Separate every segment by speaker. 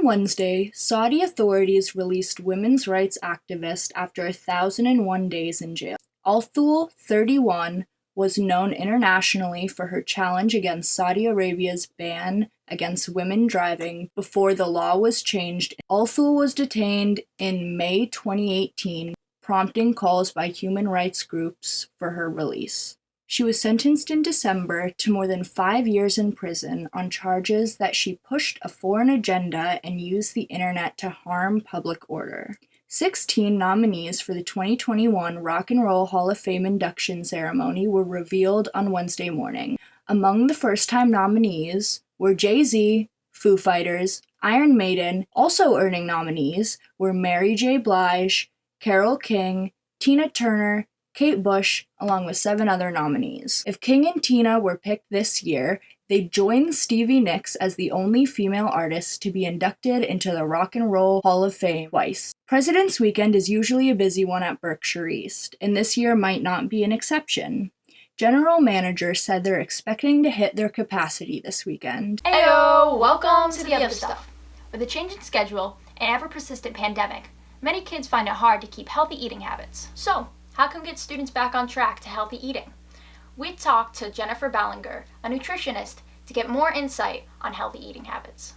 Speaker 1: On Wednesday, Saudi authorities released women's rights activist after 1,001 days in jail. Al-Thul, 31, was known internationally for her challenge against Saudi Arabia's ban against women driving before the law was changed. Al-Thul was detained in May 2018, prompting calls by human rights groups for her release. She was sentenced in December to more than 5 years in prison on charges that she pushed a foreign agenda and used the internet to harm public order. 16 nominees for the 2021 Rock and Roll Hall of Fame induction ceremony were revealed on Wednesday morning. Among the first-time nominees were Jay-Z, Foo Fighters, Iron Maiden. Also earning nominees were Mary J. Blige, Carole King, Tina Turner, Kate Bush, along with 7 other nominees. If King and Tina were picked this year, they'd join Stevie Nicks as the only female artist to be inducted into the Rock and Roll Hall of Fame twice. President's Weekend is usually a busy one at Berkshire East, and this year might not be an exception. General managers said they're expecting to hit their capacity this weekend.
Speaker 2: Heyo! Welcome to the other stuff. With a changing schedule and ever-persistent pandemic, many kids find it hard to keep healthy eating habits. So, how can we get students back on track to healthy eating? We talked to Jennifer Ballinger, a nutritionist, to get more insight on healthy eating habits.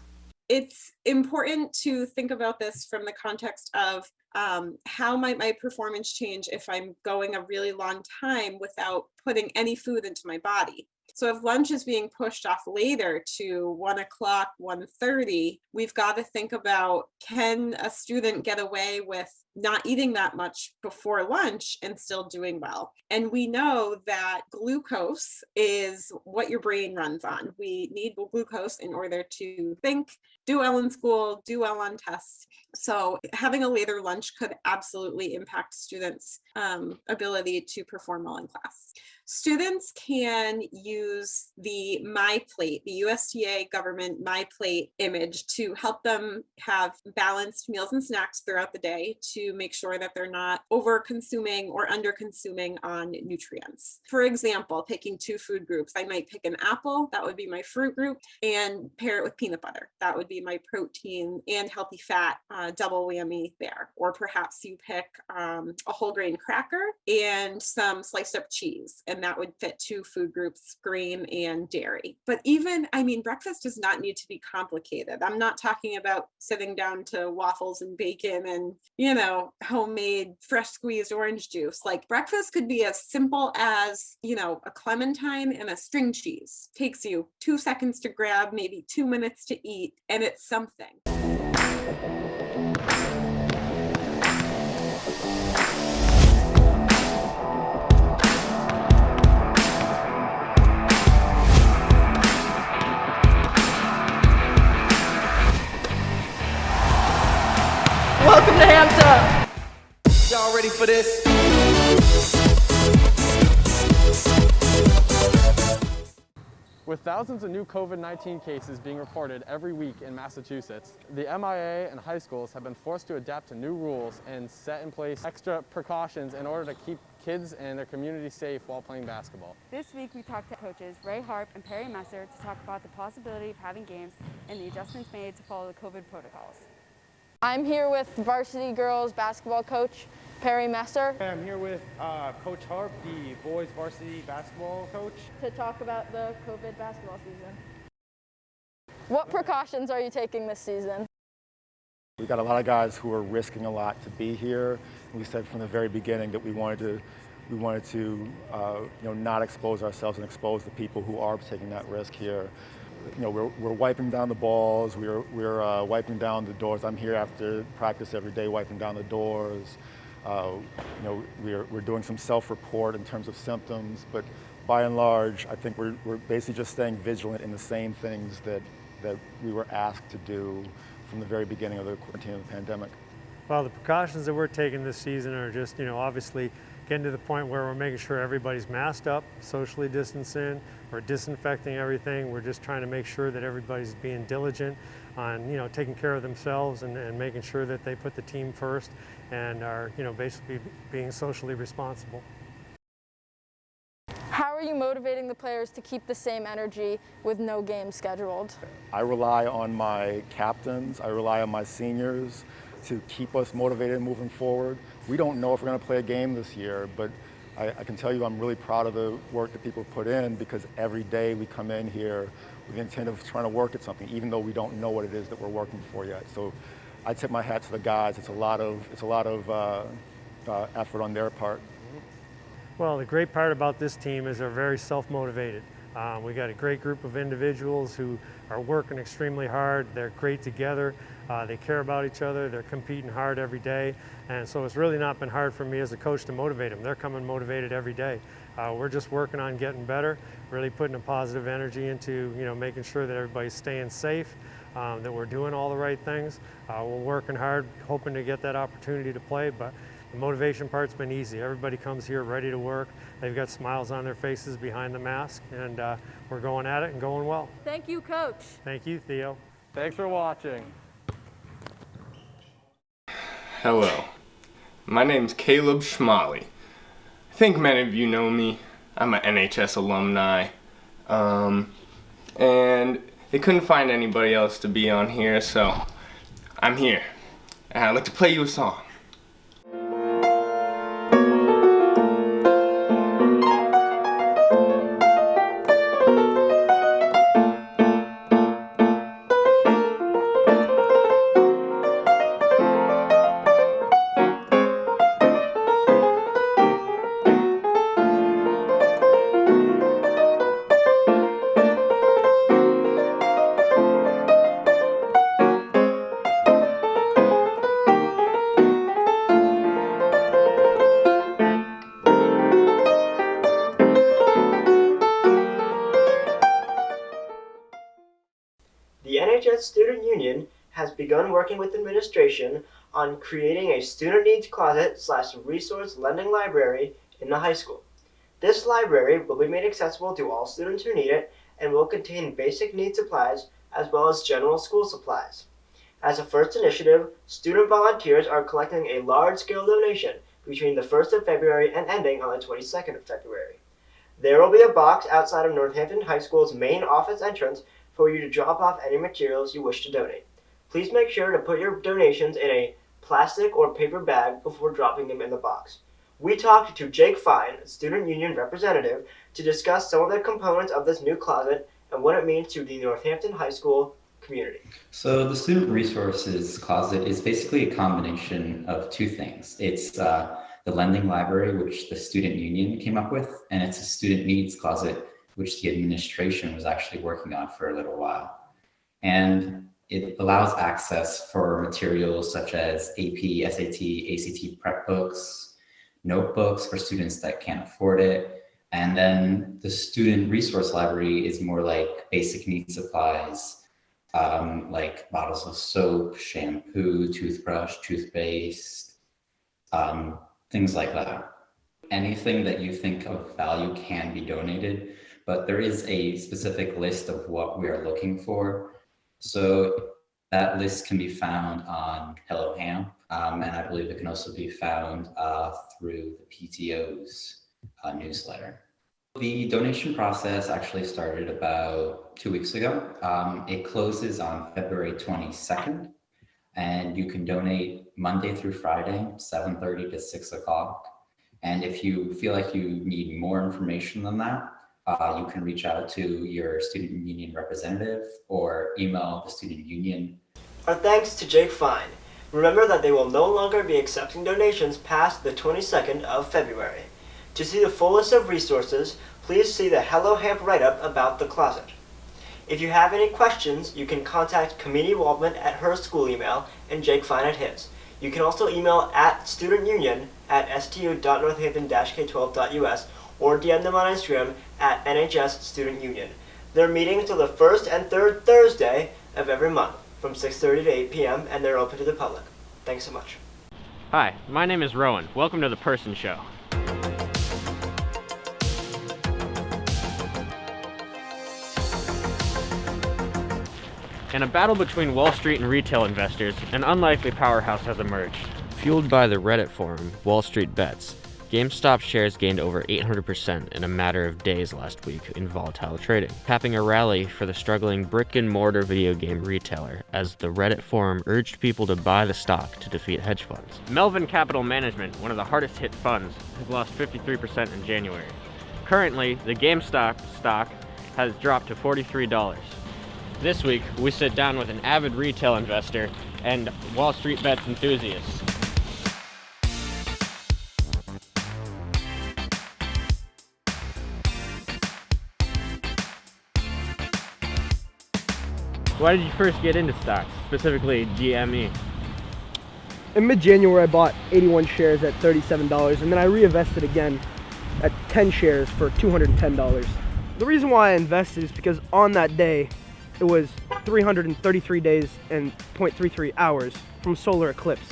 Speaker 3: It's important to think about this from the context of how might my performance change if I'm going a really long time without putting any food into my body. So if lunch is being pushed off later to 1 o'clock, 1:30, we've got to think about, can a student get away with not eating that much before lunch and still doing well? And we know that glucose is what your brain runs on. We need glucose in order to think, do well in school, do well on tests. So having a later lunch could absolutely impact students' ability to perform well in class. Students can use the My Plate, the USDA government My Plate image, to help them have balanced meals and snacks throughout the day to make sure that they're not over consuming or under consuming on nutrients. For example, picking 2 food groups, I might pick an apple, that would be my fruit group, and pair it with peanut butter. That would be my protein and healthy fat double whammy there. Or perhaps you pick a whole grain cracker and some sliced up cheese, and that would fit 2 food groups, grain and dairy. But even, breakfast does not need to be complicated. I'm not talking about sitting down to waffles and bacon and, homemade fresh squeezed orange juice. Like, breakfast could be as simple as, a clementine and a string cheese. Takes you 2 seconds to grab, maybe 2 minutes to eat, and it's something.
Speaker 2: Welcome to Hampton!
Speaker 4: Y'all ready for this? With thousands of new COVID-19 cases being reported every week in Massachusetts, the MIA and high schools have been forced to adapt to new rules and set in place extra precautions in order to keep kids and their community safe while playing basketball.
Speaker 5: This week we talked to coaches Ray Harp and Perry Messer to talk about the possibility of having games and the adjustments made to follow the COVID protocols.
Speaker 6: I'm here with varsity girls basketball coach Perry Messer.
Speaker 7: I'm here with Coach Harp, the boys varsity basketball coach.
Speaker 6: To talk about the COVID basketball season. What precautions are you taking this season?
Speaker 8: We got a lot of guys who are risking a lot to be here. We said from the very beginning that we wanted to not expose ourselves and expose the people who are taking that risk here. We're wiping down the balls. We're wiping down the doors. I'm here after practice every day, wiping down the doors. We're doing some self-report in terms of symptoms, but by and large, I think we're basically just staying vigilant in the same things that we were asked to do from the very beginning of the quarantine of the pandemic.
Speaker 9: Well, the precautions that we're taking this season are just, obviously getting to the point where we're making sure everybody's masked up, socially distancing, we're disinfecting everything. We're just trying to make sure that everybody's being diligent on, taking care of themselves and making sure that they put the team first and are, basically being socially responsible.
Speaker 6: How are you motivating the players to keep the same energy with no game scheduled?
Speaker 8: I rely on my captains, I rely on my seniors to keep us motivated moving forward. We don't know if we're going to play a game this year, but I can tell you I'm really proud of the work that people put in, because every day we come in here with the intent of trying to work at something, even though we don't know what it is that we're working for yet. So I tip my hat to the guys. It's a lot of effort on their part.
Speaker 9: Well, the great part about this team is they're very self-motivated. We got a great group of individuals who are working extremely hard. They're great together. They care about each other. They're competing hard every day. And so it's really not been hard for me as a coach to motivate them. They're coming motivated every day. We're just working on getting better, really putting a positive energy into, making sure that everybody's staying safe, that we're doing all the right things. We're working hard, hoping to get that opportunity to play, but the motivation part's been easy. Everybody comes here ready to work. They've got smiles on their faces behind the mask, and we're going at it and going well.
Speaker 6: Thank you, Coach.
Speaker 9: Thank you, Theo.
Speaker 4: Thanks for watching.
Speaker 10: Hello, my name's Caleb Schmalley. I think many of you know me. I'm an NHS alumni, and they couldn't find anybody else to be on here, so I'm here. And I'd like to play you a song.
Speaker 11: The NHS Student Union has begun working with administration on creating a student needs closet / resource lending library in the high school. This library will be made accessible to all students who need it and will contain basic need supplies as well as general school supplies. As a first initiative, student volunteers are collecting a large-scale donation between the 1st of February and ending on the 22nd of February. There will be a box outside of Northampton High School's main office entrance for you to drop off any materials you wish to donate. Please make sure to put your donations in a plastic or paper bag before dropping them in the box. We talked to Jake Fine, a student union representative, to discuss some of the components of this new closet and what it means to the Northampton High School community.
Speaker 12: So the Student Resources Closet is basically a combination of two things. It's the lending library, which the student union came up with, and it's a student needs closet, which the administration was actually working on for a little while. And it allows access for materials such as AP, SAT, ACT prep books, notebooks for students that can't afford it. And then the student resource library is more like basic need supplies, like bottles of soap, shampoo, toothbrush, toothpaste, things like that. Anything that you think of value can be donated, but there is a specific list of what we are looking for. So that list can be found on Hello Hamp, and I believe it can also be found through the PTO's newsletter. The donation process actually started about 2 weeks ago. It closes on February 22nd, and you can donate Monday through Friday, 7:30 to 6 o'clock. And if you feel like you need more information than that, you can reach out to your student union representative or email the student union.
Speaker 11: Our thanks to Jake Fine. Remember that they will no longer be accepting donations past the 22nd of February. To see the full list of resources, please see the Hello Hamp write-up about the closet. If you have any questions, you can contact Committee Waldman at her school email and Jake Fine at his. You can also email at studentunion@stu.northampton-k12.us or DM them on Instagram at NHS Student Union. They're meeting until the 1st and 3rd Thursday of every month from 6:30 to 8 p.m. and they're open to the public. Thanks so much.
Speaker 13: Hi, my name is Rowan. Welcome to The Person Show. In a battle between Wall Street and retail investors, an unlikely powerhouse has emerged. Fueled by the Reddit forum, Wall Street Bets, GameStop shares gained over 800% in a matter of days last week in volatile trading, capping a rally for the struggling brick-and-mortar video game retailer as the Reddit forum urged people to buy the stock to defeat hedge funds. Melvin Capital Management, one of the hardest hit funds, has lost 53% in January. Currently, the GameStop stock has dropped to $43. This week, we sit down with an avid retail investor and Wall Street Bets enthusiast. Why did you first get into stocks, specifically GME?
Speaker 14: In mid-January, I bought 81 shares at $37, and then I reinvested again at 10 shares for $210. The reason why I invested is because on that day, it was 333 days and 0.33 hours from solar eclipse.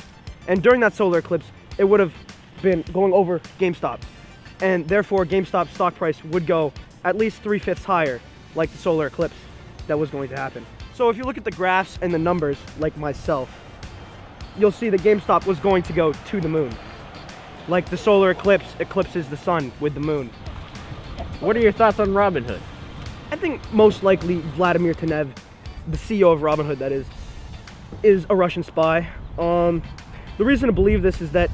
Speaker 14: And during that solar eclipse, it would have been going over GameStop. And therefore, GameStop's stock price would go at least 3/5 higher, like the solar eclipse that was going to happen. So if you look at the graphs and the numbers, like myself, you'll see that GameStop was going to go to the moon. Like the solar eclipse eclipses the sun with the moon.
Speaker 13: What are your thoughts on Robinhood?
Speaker 14: I think most likely Vladimir Tenev, the CEO of Robinhood that is a Russian spy. The reason to believe this is that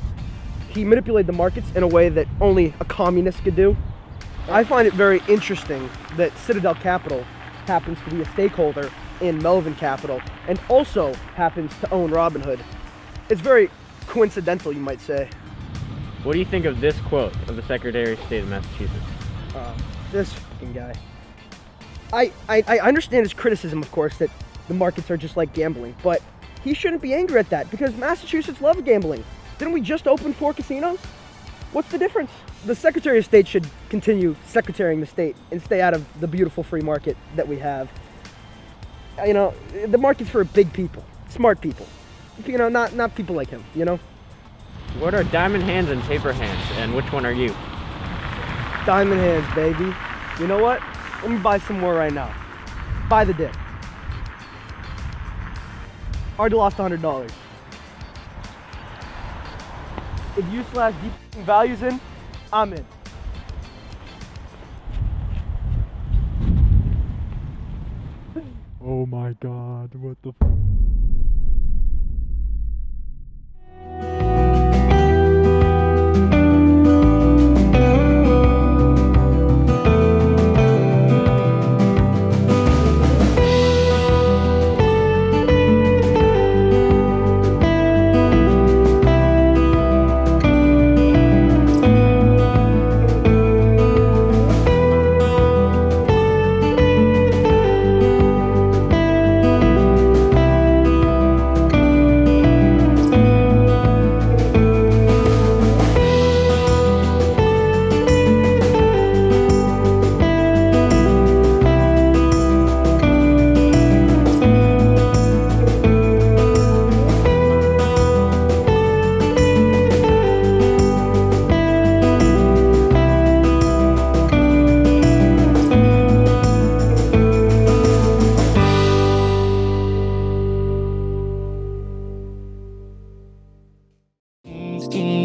Speaker 14: he manipulated the markets in a way that only a communist could do. I find it very interesting that Citadel Capital happens to be a stakeholder in Melvin Capital and also happens to own Robinhood. It's very coincidental, you might say.
Speaker 13: What do you think of this quote of the Secretary of State of Massachusetts?
Speaker 14: This fucking guy. I understand his criticism, of course, that the markets are just like gambling, but he shouldn't be angry at that because Massachusetts loves gambling. Didn't we just open 4 casinos? What's the difference? The Secretary of State should continue secretarying the state and stay out of the beautiful free market that we have. You know, the market's for big people, smart people. You know, not people like him, you know?
Speaker 13: What are diamond hands and taper hands, and which one are you?
Speaker 14: Diamond hands, baby. You know what? Let me buy some more right now. Buy the dip. Already lost $100. If you slash deep values in, I'm in.
Speaker 9: Oh my god, what the
Speaker 15: Skin